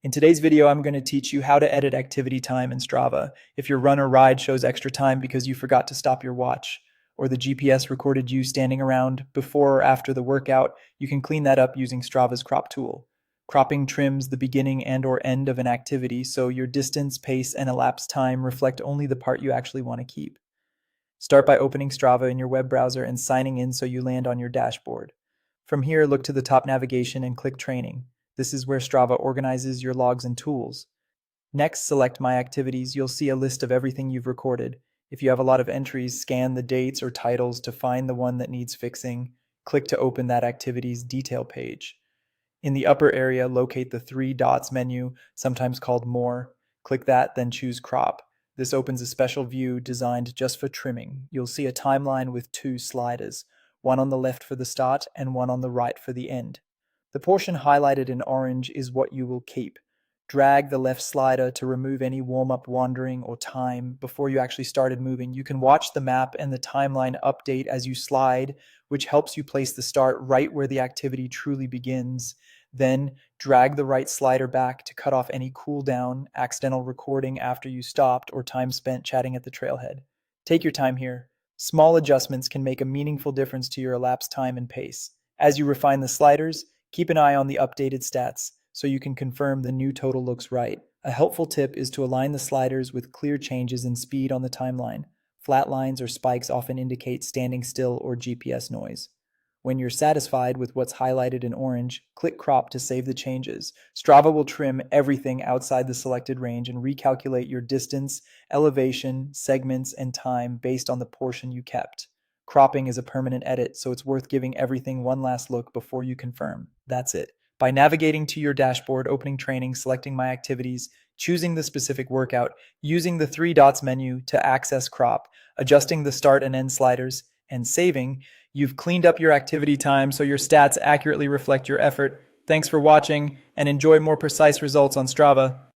In today's video, I'm going to teach you how to edit activity time in Strava. If your run or ride shows extra time because you forgot to stop your watch, or the GPS recorded you standing around before or after the workout, you can clean that up using Strava's crop tool. Cropping trims the beginning and or end of an activity so your distance, pace, and elapsed time reflect only the part you actually want to keep. Start by opening Strava in your web browser and signing in so you land on your dashboard. From here, look to the top navigation and click Training. This is where Strava organizes your logs and tools. Next, select My Activities. You'll see a list of everything you've recorded. If you have a lot of entries, scan the dates or titles to find the one that needs fixing. Click to open that activity's detail page. In the upper area, locate the three dots menu, sometimes called More. Click that, then choose Crop. This opens a special view designed just for trimming. You'll see a timeline with two sliders, one on the left for the start and one on the right for the end. The portion highlighted in orange is what you will keep. Drag the left slider to remove any warm-up wandering or time before you actually started moving. You can watch the map and the timeline update as you slide, which helps you place the start right where the activity truly begins. Then drag the right slider back to cut off any cooldown, accidental recording after you stopped, or time spent chatting at the trailhead. Take your time here. Small adjustments can make a meaningful difference to your elapsed time and pace. As you refine the sliders, keep an eye on the updated stats so you can confirm the new total looks right. A helpful tip is to align the sliders with clear changes in speed on the timeline. Flat lines or spikes often indicate standing still or GPS noise. When you're satisfied with what's highlighted in orange, click Crop to save the changes. Strava will trim everything outside the selected range and recalculate your distance, elevation, segments, and time based on the portion you kept. Cropping is a permanent edit, so it's worth giving everything one last look before you confirm. That's it. By navigating to your dashboard, opening training, selecting My Activities, choosing the specific workout, using the three dots menu to access crop, adjusting the start and end sliders, and saving, you've cleaned up your activity time so your stats accurately reflect your effort. Thanks for watching, and enjoy more precise results on Strava.